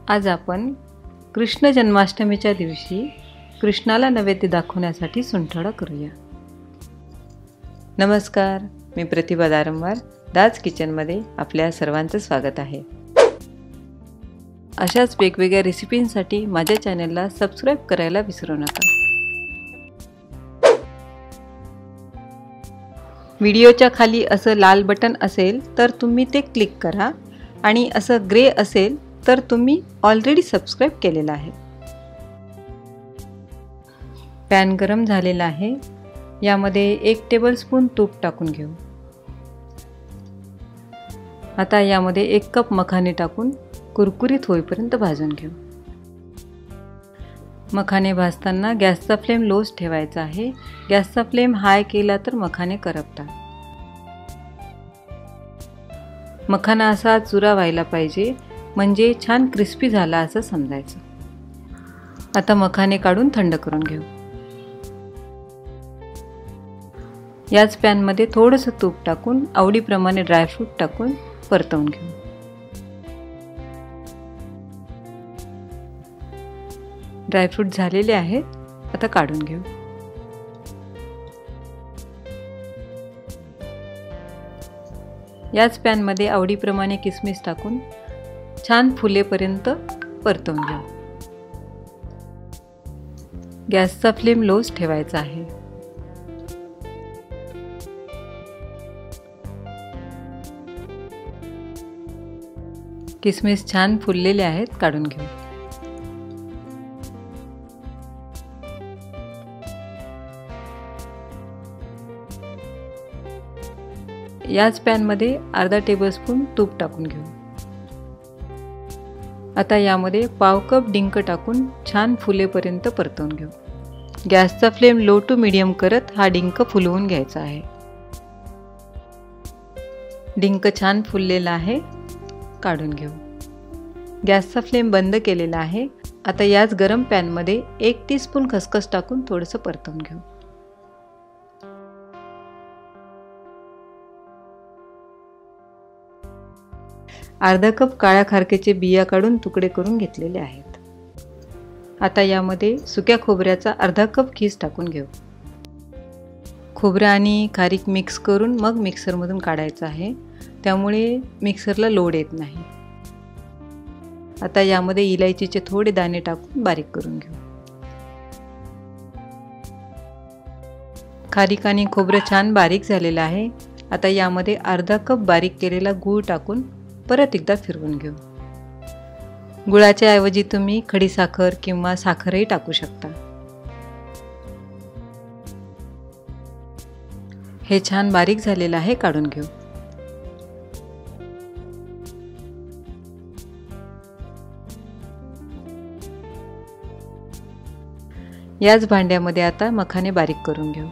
आज आपण कृष्ण जन्माष्टमीच्या दिवशी कृष्णाला नैवेद्य दाखवण्यासाठी सुंठवडा करूया। नमस्कार, मी प्रतिभा दारंवार दाज किचनमध्ये आपल्या सर्वांचं स्वागत आहे। अशाच वेगवेगळ्या रेसिपींसाठी माझ्या चॅनलला सबस्क्राइब करायला विसरू नका। व्हिडिओच्या खाली असं लाल बटन असेल तर तुम्ही ते क्लिक करा आणि असं ग्रे असेल तर तुम्ही ऑलरेडी सबस्क्राइब केलेला आहे। पॅन गरम झालेला आहे, यामध्ये 1 टेबलस्पून तूप टाकून घेऊ। आता यामध्ये 1 कप मखाने टाकून कुरकुरीत होईपर्यंत भाजून घेऊ। मखाने भाजताना गॅसचा फ्लेम लोच ठेवायचा आहे। गॅसचा फ्लेम हाय केला तर मखाने करपतात। मखाना असा चुरा व्हायला पाहिजे, म्हणजे छान क्रिस्पी झाला असं समजायचं। आता मखाने काढून थंड करून घेऊ। याच पॅन मध्ये थोडंसं तूप टाकून आवडीप्रमाणे ड्रायफ्रूट टाकून परतवून घेऊ। ड्रायफ्रूट झालेले आहेत, आता काढून घेऊ। याच पॅन मध्ये आवडीप्रमाणे किसमिस टाकून छान फुलेपर्यंत परतवून घेऊ। गॅसचा फ्लेम लोच ठेवायचा आहे। किसमिस छान फुललेले आहेत, काढून घेऊ। याच पॅन मध्ये अर्धा टेबलस्पून तूप टाकून घेऊ। आता यामध्ये पाव कप डिंक टाकून छान फुलेपर्यंत परतवून घेऊ। गॅसचा फ्लेम लो टू मीडियम करत हा डिंक फुलवून घ्यायचा आहे। डिंक छान फुललेला आहे, काढून घेऊ। गॅसचा फ्लेम बंद केलेला आहे। आता याच गरम पॅन मध्ये 1 टीस्पून खसखस टाकून थोडंसं परतवून घेऊ। अर्धा कप काळ्या खारकेचे बिया काढून तुकडे करून घेतलेले आहेत। आता यामध्ये सुक्या खोबऱ्याचा अर्धा कप खीस टाकून घेऊ। खोबरं आणि खारीक मिक्स करून मग मिक्सरमधून काढायचं आहे, त्यामुळे मिक्सरला लोड येत नाही। आता यामध्ये इलायचीचे थोडे दाणे टाकून बारीक करून घेऊ। खारीक आणि खोबरं छान बारीक झालेलं आहे। आता यामध्ये अर्धा कप बारीक केलेला गूळ टाकून परत एकदा फिरवून घेऊ। गुळाच्या ऐवजी तुम्ही खडीसाखर किंवा साखरही टाकू शकता। हे छान बारीक झालेलं आहे, काढून घेऊ। याच भांड्यामध्ये आता मखाने बारीक करून घेऊ।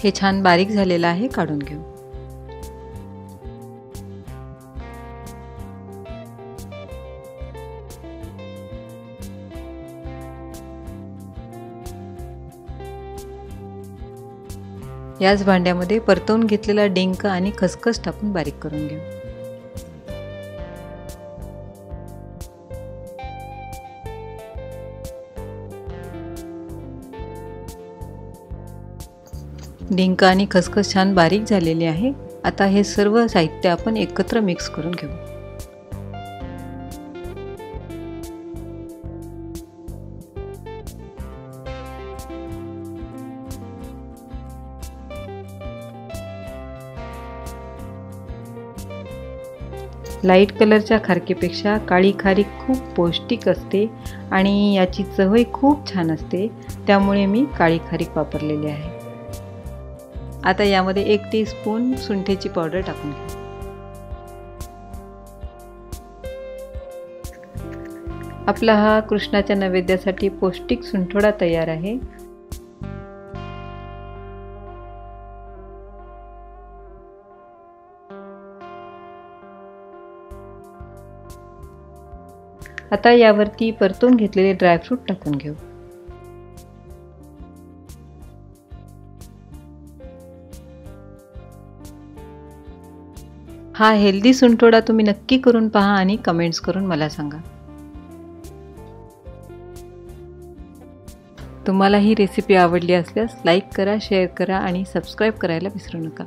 हे छान बारीक झालेलं आहे, काढून घेऊ। याच भांड्यामध्ये परतवून घेतलेला डिंक आणि खसखस टाकून बारीक करून घेऊ। डिंक आणि खसखस छान बारीक झालेली आहे। आता हे सर्व साहित्य आपण एकत्र मिक्स करून घेऊ। लाईट कलरच्या खारकेपेक्षा काळी खारीक खूप पौष्टिक असते आणि याची चवही खूप छान असते, त्यामुळे मी काळी खारीक वापरलेली आहे। आता यामध्ये 1 टीस्पून सुंठेची पावडर टाकून घेऊ। आपला हा कृष्णाच्या नैवेद्यासाठी पौष्टिक सुंठवडा तयार आहे। आता यावरती परतून घेतलेले ड्रायफ्रूट टाकून घेऊ। हा हेल्दी सुंठोडा तुम्ही नक्की करून पहा आणि कमेंट्स करून मला सांगा. तुम्हाला ही रेसिपी आवडली असल्यास लाईक करा, शेअर करा आणि सबस्क्राईब करायला विसरू नका.